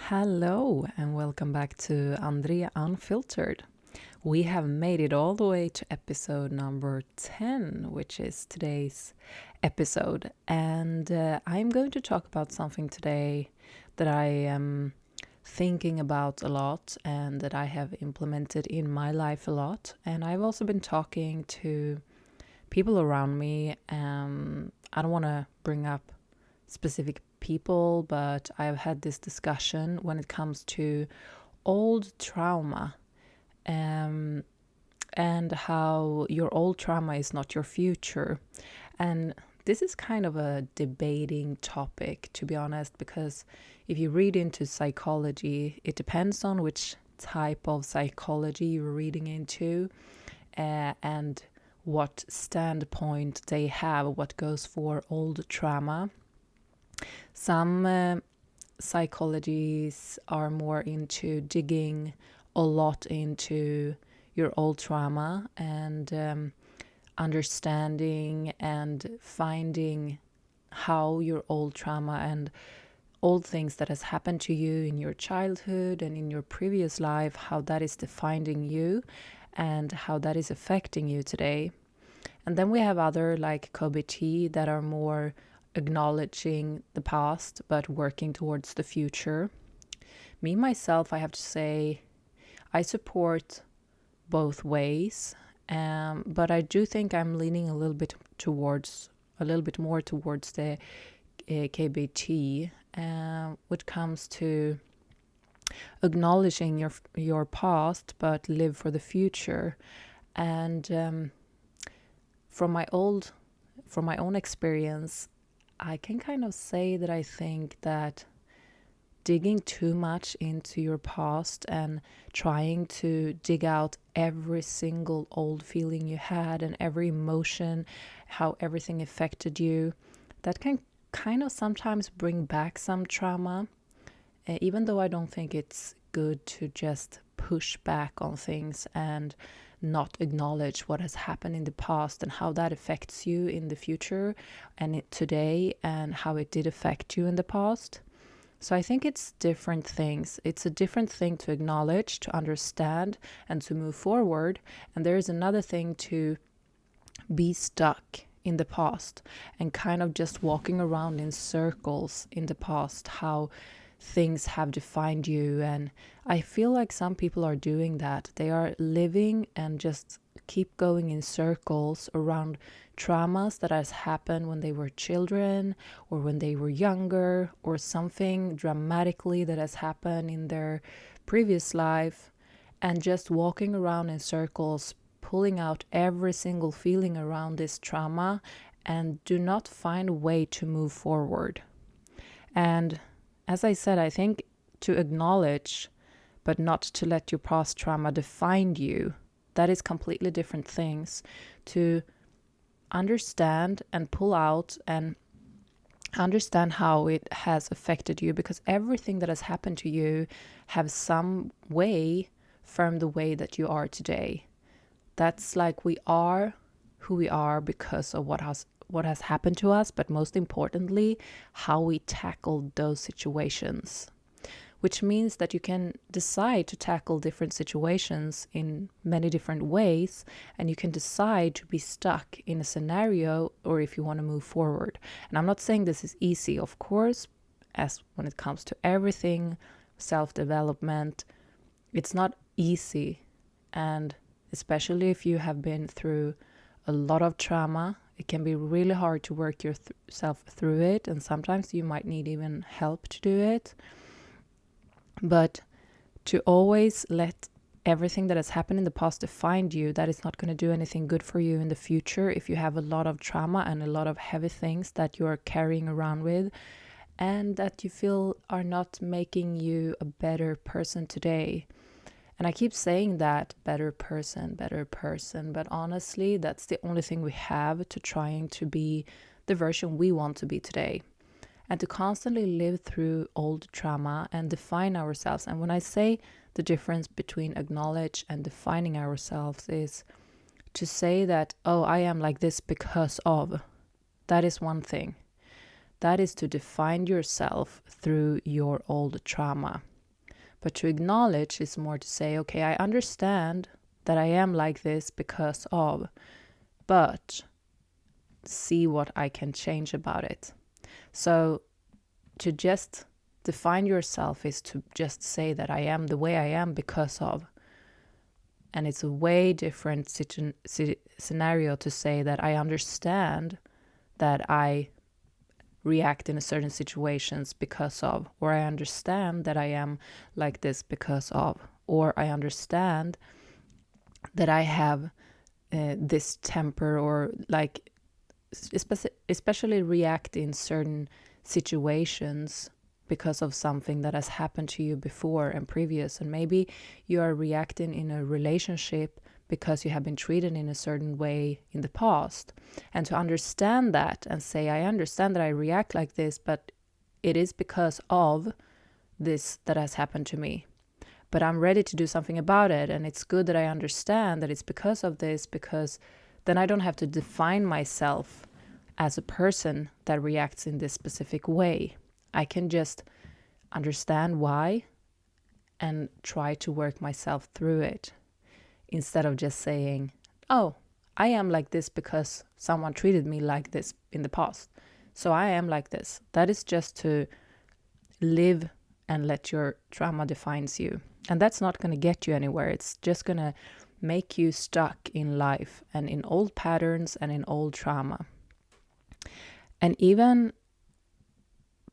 Hello and welcome back to Andree Unfiltered. We have made it all the way to episode number 10, which is today's episode. And I'm going to talk about something today that I am thinking about a lot and that I have implemented in my life a lot. And I've also been talking to people around me. I don't want to bring up specific people, but I've had this discussion when it comes to old trauma, and how your old trauma is not your future. And this is kind of a debating topic, to be honest, because if you read into psychology, it depends on which type of psychology you're reading into, and what standpoint they have, what goes for old trauma. Some psychologies are more into digging a lot into your old trauma and understanding and finding how your old trauma and old things that has happened to you in your childhood and in your previous life, how that is defining you and how that is affecting you today. And then we have other like KBT that are more acknowledging the past but working towards the future. Me myself, I have to say, I support both ways, but I do think I'm leaning a little bit more towards the KBT, which comes to acknowledging your past but live for the future. And from my own experience, I can kind of say that I think that digging too much into your past and trying to dig out every single old feeling you had and every emotion, how everything affected you, that can kind of sometimes bring back some trauma, even though I don't think it's good to just push back on things and not acknowledge what has happened in the past and how that affects you in the future and today and how it did affect you in the past. So I think it's different things. It's a different thing to acknowledge, to understand, and to move forward. And there is another thing to be stuck in the past and kind of just walking around in circles in the past, how things have defined you. And I feel like some people are doing that. They are living and just keep going in circles around traumas that has happened when they were children or when they were younger, or something dramatically that has happened in their previous life, and just walking around in circles, pulling out every single feeling around this trauma, and do not find a way to move forward. And as I said, I think to acknowledge, but not to let your past trauma define you, that is completely different things. To understand and pull out and understand how it has affected you, because everything that has happened to you have some way from the way that you are today. That's like we are who we are because of what has happened to us, but most importantly, how we tackle those situations, which means that you can decide to tackle different situations in many different ways, and you can decide to be stuck in a scenario or if you want to move forward. And I'm not saying this is easy, of course, as when it comes to everything, self-development, it's not easy. And especially if you have been through a lot of trauma, it can be really hard to work yourself through it, and sometimes you might need even help to do it. But to always let everything that has happened in the past define you, that is not going to do anything good for you in the future if you have a lot of trauma and a lot of heavy things that you are carrying around with and that you feel are not making you a better person today. And I keep saying that, better person, but honestly, that's the only thing we have to trying to be the version we want to be today. And to constantly live through old trauma and define ourselves. And when I say the difference between acknowledge and defining ourselves is to say that, oh, I am like this because of. That is one thing. That is to define yourself through your old trauma. But to acknowledge is more to say, okay, I understand that I am like this because of, but see what I can change about it. So to just define yourself is to just say that I am the way I am because of. And it's a way different scenario to say that I understand that I react in a certain situations because of, or I understand that I am like this because of, or I understand that I have this temper, or like especially react in certain situations because of something that has happened to you before and previous. And maybe you are reacting in a relationship because you have been treated in a certain way in the past. And to understand that and say, I understand that I react like this, but it is because of this that has happened to me. But I'm ready to do something about it. And it's good that I understand that it's because of this, because then I don't have to define myself as a person that reacts in this specific way. I can just understand why and try to work myself through it, instead of just saying, oh, I am like this because someone treated me like this in the past, so I am like this. That is just to live and let your trauma defines you. And that's not going to get you anywhere. It's just going to make you stuck in life and in old patterns and in old trauma. And even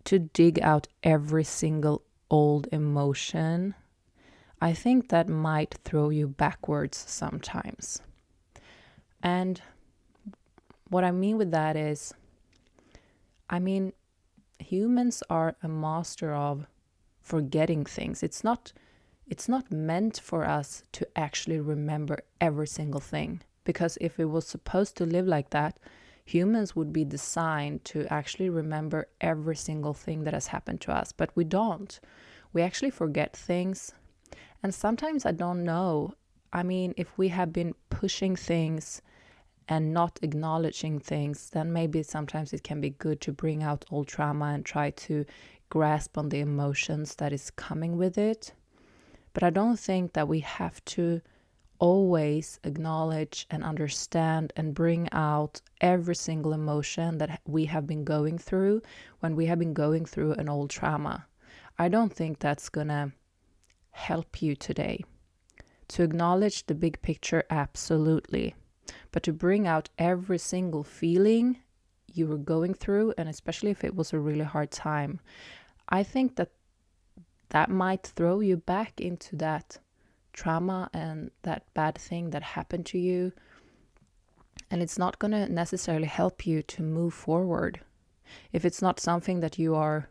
to dig out every single old emotion, I think that might throw you backwards sometimes. And what I mean with that is, humans are a master of forgetting things. It's not meant for us to actually remember every single thing, because if it was supposed to live like that, humans would be designed to actually remember every single thing that has happened to us. But we don't. We actually forget things. And sometimes I don't know. If we have been pushing things and not acknowledging things, then maybe sometimes it can be good to bring out old trauma and try to grasp on the emotions that is coming with it. But I don't think that we have to always acknowledge and understand and bring out every single emotion that we have been going through when we have been going through an old trauma. I don't think that's gonna help you today. To acknowledge the big picture, absolutely. But to bring out every single feeling you were going through, and especially if it was a really hard time, I think that might throw you back into that trauma and that bad thing that happened to you. And it's not going to necessarily help you to move forward. If it's not something that you are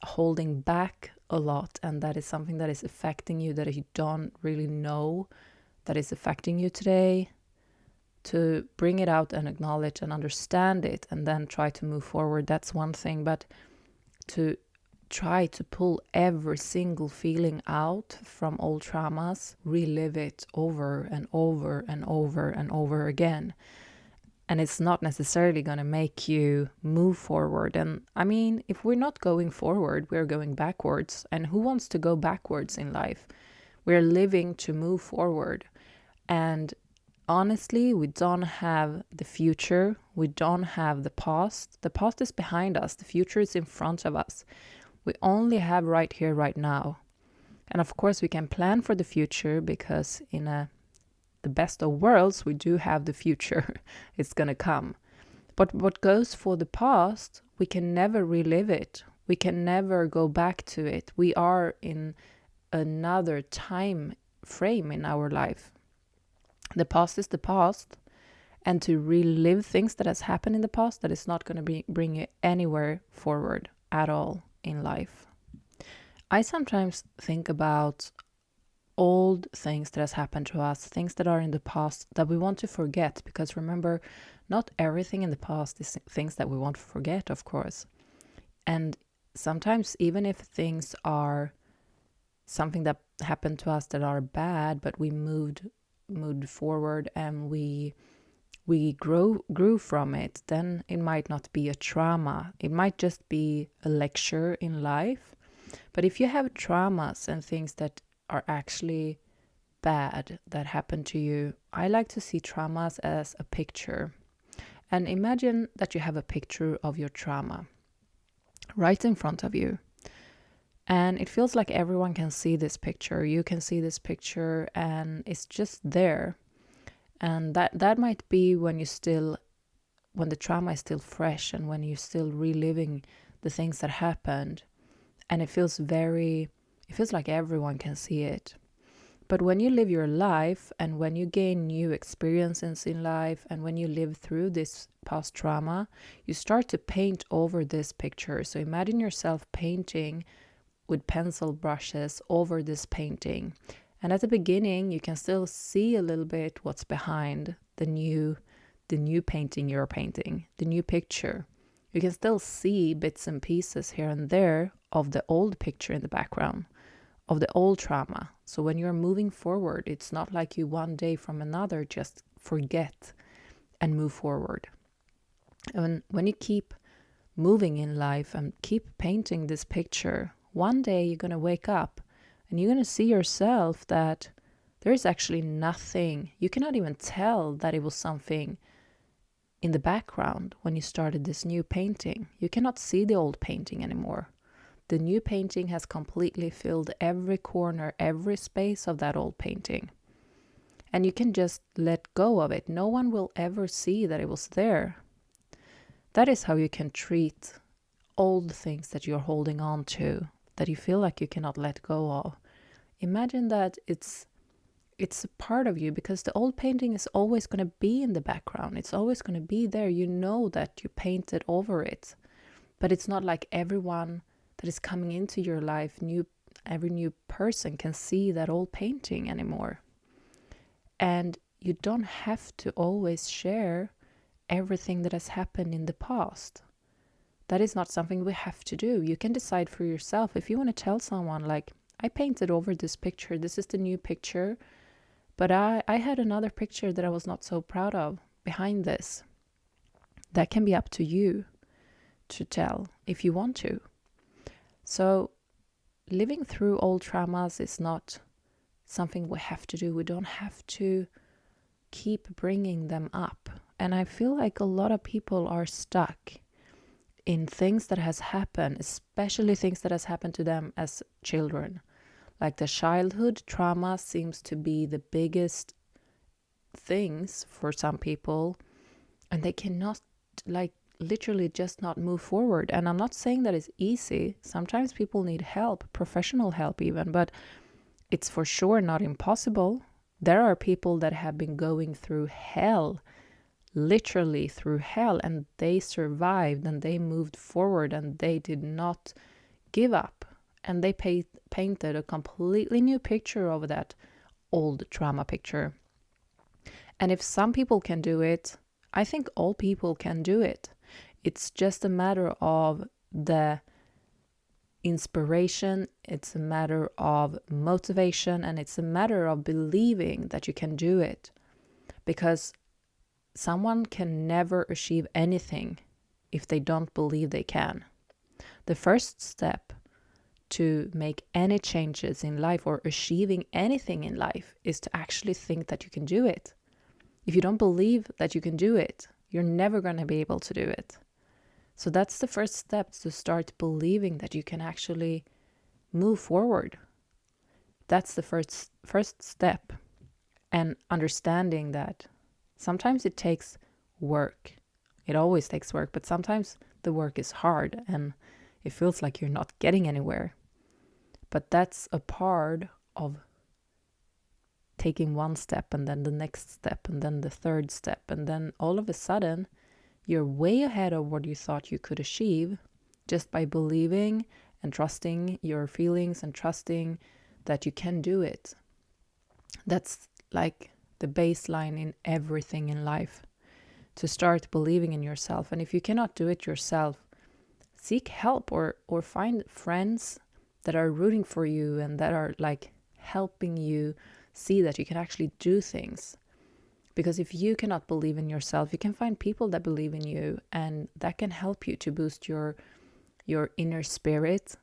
holding back a lot, and that is something that is affecting you that you don't really know that is affecting you today, to bring it out and acknowledge and understand it and then try to move forward, that's one thing. But to try to pull every single feeling out from old traumas, relive it over and over and over and over again. And it's not necessarily going to make you move forward. And if we're not going forward, we're going backwards. And who wants to go backwards in life? We're living to move forward. And honestly, we don't have the future. We don't have the past. The past is behind us. The future is in front of us. We only have right here, right now. And of course, we can plan for the future, because in the best of worlds, we do have the future. It's going to come. But what goes for the past, we can never relive it. We can never go back to it. We are in another time frame in our life. The past is the past. And to relive things that has happened in the past, that is not going to bring you anywhere forward at all in life. I sometimes think about old things that has happened to us, things that are in the past that we want to forget, because remember, not everything in the past is things that we want to forget, of course. And sometimes even if things are something that happened to us that are bad, but we moved forward and we grew from it, then it might not be a trauma. It might just be a lecture in life. But if you have traumas and things that are actually bad that happen to you, I like to see traumas as a picture. And imagine that you have a picture of your trauma right in front of you. And it feels like everyone can see this picture. You can see this picture and it's just there. And that might be when the trauma is still fresh and when you're still reliving the things that happened. And it feels like everyone can see it. But when you live your life and when you gain new experiences in life and when you live through this past trauma, you start to paint over this picture. So imagine yourself painting with pencil brushes over this painting. And at the beginning, you can still see a little bit what's behind the new painting you're painting, the new picture. You can still see bits and pieces here and there of the old picture in the background, of the old trauma. So when you're moving forward, it's not like you one day from another just forget and move forward. And when you keep moving in life and keep painting this picture, one day you're going to wake up and you're going to see yourself that there is actually nothing. You cannot even tell that it was something in the background when you started this new painting. You cannot see the old painting anymore. The new painting has completely filled every corner, every space of that old painting. And you can just let go of it. No one will ever see that it was there. That is how you can treat old things that you're holding on to, that you feel like you cannot let go of. Imagine that it's a part of you, because the old painting is always going to be in the background. It's always going to be there. You know that you painted over it. But it's not like everyone that is coming into your life, every new person can see that old painting anymore. And you don't have to always share everything that has happened in the past. That is not something we have to do. You can decide for yourself. If you want to tell someone, like, I painted over this picture, this is the new picture, but I had another picture that I was not so proud of behind this. That can be up to you to tell if you want to. So living through old traumas is not something we have to do. We don't have to keep bringing them up. And I feel like a lot of people are stuck in things that has happened, especially things that has happened to them as children. Like the childhood trauma seems to be the biggest things for some people, and they cannot, like, literally just not move forward. And I'm not saying that it's easy. Sometimes people need help, professional help even, but it's for sure not impossible. There are people that have been going through hell, literally through hell, and they survived and they moved forward and they did not give up. And they painted a completely new picture of that old trauma picture. And if some people can do it, I think all people can do it. It's just a matter of the inspiration, it's a matter of motivation, and it's a matter of believing that you can do it. Because someone can never achieve anything if they don't believe they can. The first step to make any changes in life or achieving anything in life is to actually think that you can do it. If you don't believe that you can do it, you're never going to be able to do it. So that's the first step, to start believing that you can actually move forward. That's the first step. And understanding that sometimes it takes work. It always takes work, but sometimes the work is hard and it feels like you're not getting anywhere. But that's a part of taking one step and then the next step and then the third step. And then all of a sudden, you're way ahead of what you thought you could achieve just by believing and trusting your feelings and trusting that you can do it. That's like the baseline in everything in life, to start believing in yourself. And if you cannot do it yourself, seek help or find friends that are rooting for you and that are like helping you see that you can actually do things. Because if you cannot believe in yourself, you can find people that believe in you, and that can help you to boost your inner spirit,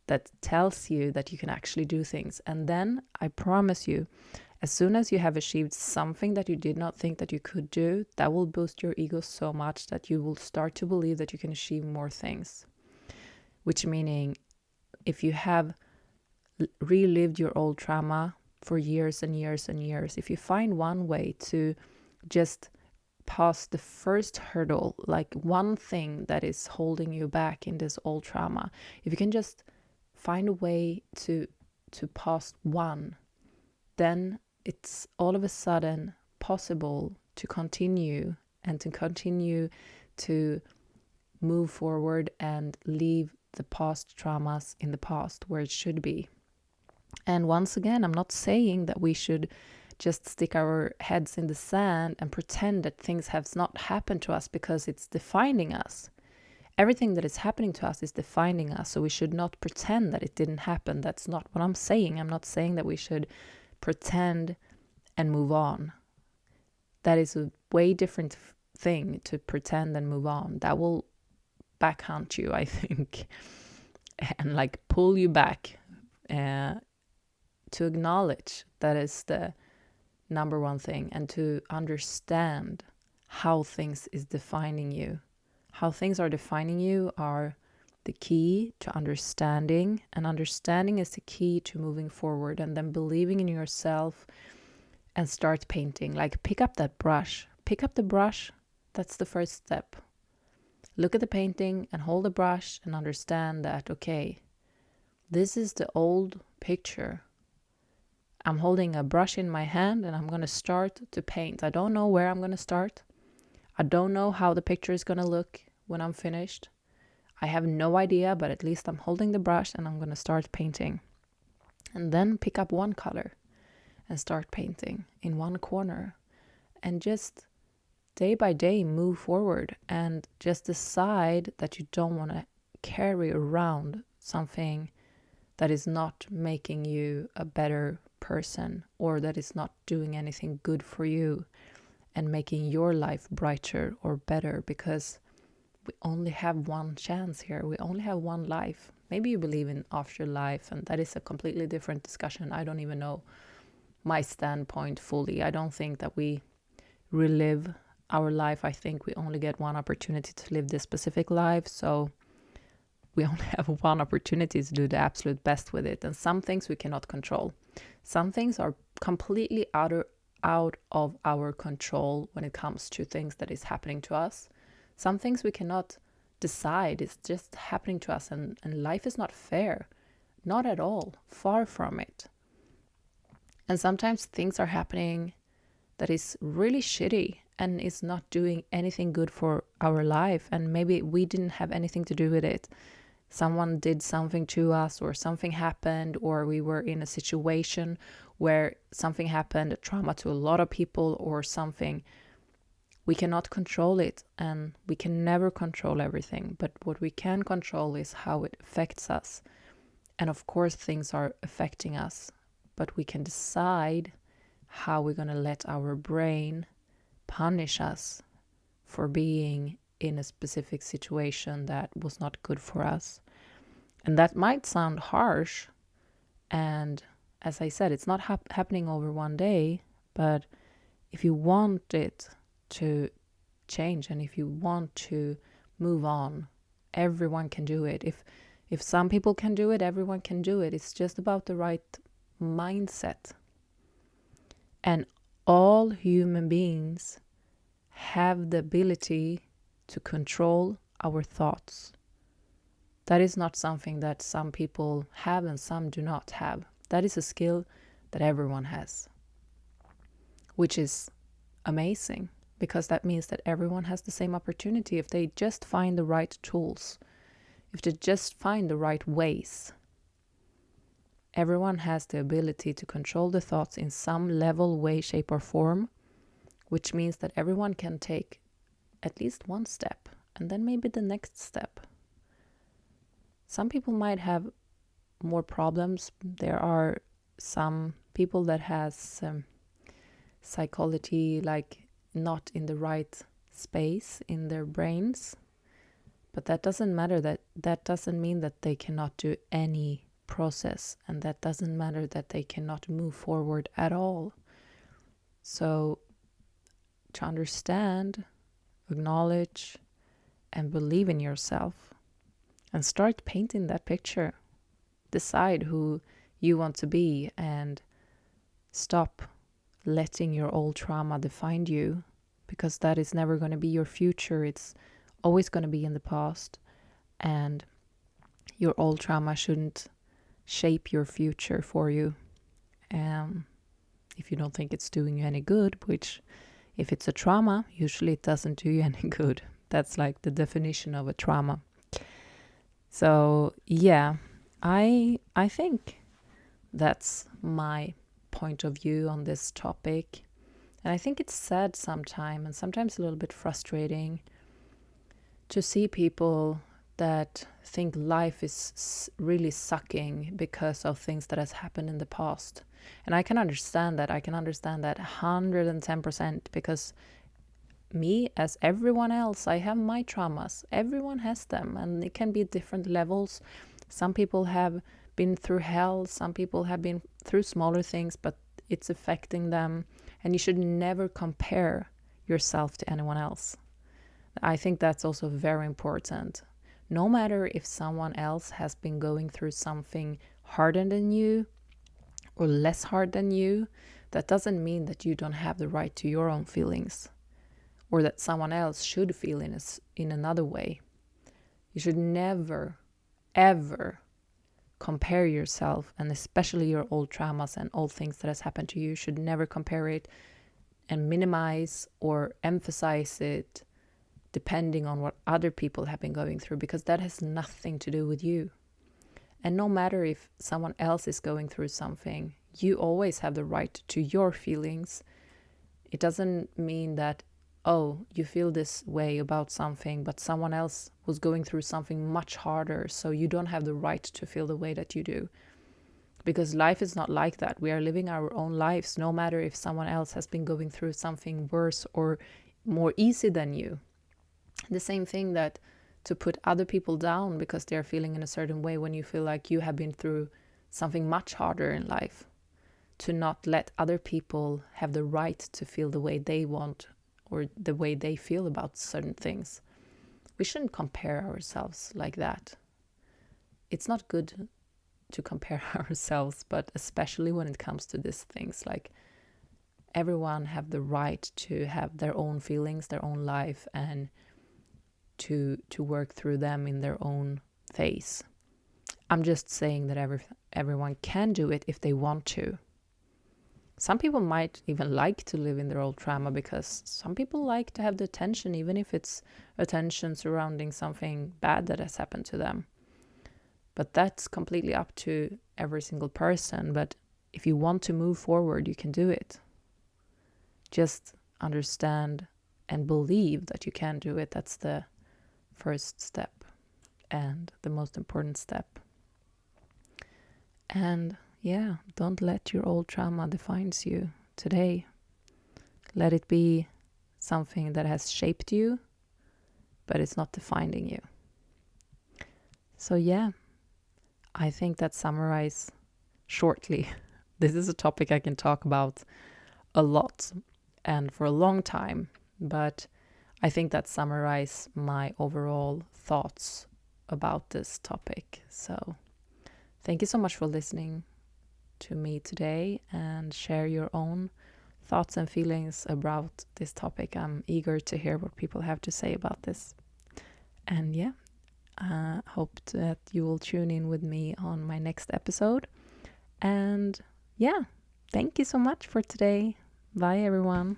that tells you that you can actually do things. And then I promise you, as soon as you have achieved something that you did not think that you could do, that will boost your ego so much that you will start to believe that you can achieve more things. Which meaning, if you have relived your old trauma for years and years and years, if you find one way to just pass the first hurdle, like one thing that is holding you back in this old trauma, if you can just find a way to pass one, then it's all of a sudden possible to continue to move forward and leave the past traumas in the past where it should be. And once again, I'm not saying that we should just stick our heads in the sand and pretend that things have not happened to us because it's defining us. Everything that is happening to us is defining us, so we should not pretend that it didn't happen. That's not what I'm saying. I'm not saying that we should pretend and move on. That is a way different thing, to pretend and move on. That will backhunt you, I think, and like pull you back. To acknowledge that is the number one thing, and to understand how things is defining you. How things are defining you are the key to understanding, and understanding is the key to moving forward, and then believing in yourself and start painting. Like, pick up that brush. Pick up the brush. That's the first step. Look at the painting and hold the brush and understand that, okay, this is the old picture. I'm holding a brush in my hand and I'm going to start to paint. I don't know where I'm going to start. I don't know how the picture is going to look when I'm finished. I have no idea, but at least I'm holding the brush and I'm going to start painting. And then pick up one color and start painting in one corner. And just day by day move forward, and just decide that you don't want to carry around something that is not making you a better person, or that is not doing anything good for you and making your life brighter or better, because we only have one chance here. We only have one life. Maybe you believe in afterlife, and that is a completely different discussion. I don't even know my standpoint fully. I don't think that we relive our life. I think we only get one opportunity to live this specific life, so we only have one opportunity to do the absolute best with it. And some things we cannot control. Some things are completely out of our control when it comes to things that is happening to us. Some things we cannot decide. It's just happening to us, and life is not fair. Not at all. Far from it. And sometimes things are happening that is really shitty and is not doing anything good for our life. And maybe we didn't have anything to do with it. Someone did something to us, or something happened, or we were in a situation where something happened, a trauma to a lot of people or something. We cannot control it, and we can never control everything. But what we can control is how it affects us. And of course, things are affecting us, but we can decide how we're going to let our brain punish us for being in a specific situation that was not good for us. And that might sound harsh. And as I said, it's not happening over one day. But if you want it to change, and if you want to move on, everyone can do it. If some people can do it, everyone can do it. It's just about the right mindset. And all human beings have the ability to control our thoughts. That is not something that some people have and some do not have. That is a skill that everyone has, which is amazing, because that means that everyone has the same opportunity if they just find the right tools, if they just find the right ways. Everyone has the ability to control the thoughts in some level, way, shape, or form, which means that everyone can take at least one step, and then maybe the next step. Some people might have more problems. There are some people that has psychology like not in the right space in their brains. But that doesn't matter. That doesn't mean that they cannot do any process, and that doesn't matter that they cannot move forward at all. So to understand, acknowledge, and believe in yourself, and start painting that picture. Decide who you want to be and stop letting your old trauma define you, because that is never going to be your future. It's always going to be in the past, and your old trauma shouldn't shape your future for you. If you don't think it's doing you any good, which if it's a trauma, usually it doesn't do you any good. That's like the definition of a trauma. So yeah, I think that's my point of view on this topic. And I think it's sad sometimes, and sometimes a little bit frustrating, to see people that think life is really sucking because of things that has happened in the past. And I can understand that. I can understand that 110%, because me, as everyone else, I have my traumas. Everyone has them, and it can be different levels. Some people have been through hell. Some people have been through smaller things, but it's affecting them. And you should never compare yourself to anyone else. I think that's also very important. No matter if someone else has been going through something harder than you or less hard than you, that doesn't mean that you don't have the right to your own feelings, or that someone else should feel in another way. You should never, ever compare yourself, and especially your old traumas and old things that has happened to you. You should never compare it and minimize or emphasize it depending on what other people have been going through, because that has nothing to do with you. And no matter if someone else is going through something, you always have the right to your feelings. It doesn't mean that, oh, you feel this way about something, but someone else was going through something much harder, so you don't have the right to feel the way that you do. Because life is not like that. We are living our own lives, no matter if someone else has been going through something worse or more easy than you. The same thing that to put other people down because they're feeling in a certain way when you feel like you have been through something much harder in life. To not let other people have the right to feel the way they want or the way they feel about certain things. We shouldn't compare ourselves like that. It's not good to compare ourselves, but especially when it comes to these things, like everyone have the right to have their own feelings, their own life, and to work through them in their own phase. I'm just saying that everyone can do it if they want to. Some people might even like to live in their old trauma, because some people like to have the attention, even if it's attention surrounding something bad that has happened to them. But that's completely up to every single person. But if you want to move forward, you can do it. Just understand and believe that you can do it. That's the first step and the most important step. And yeah, don't let your old trauma defines you today. Let it be something that has shaped you, but it's not defining you. So yeah, I think that summarize shortly. This is a topic I can talk about a lot and for a long time, but I think that summarize my overall thoughts about this topic. So thank you so much for listening to me today, and share your own thoughts and feelings about this topic. I'm eager to hear what people have to say about this. And yeah, I hope that you will tune in with me on my next episode. And yeah, thank you so much for today. Bye, everyone.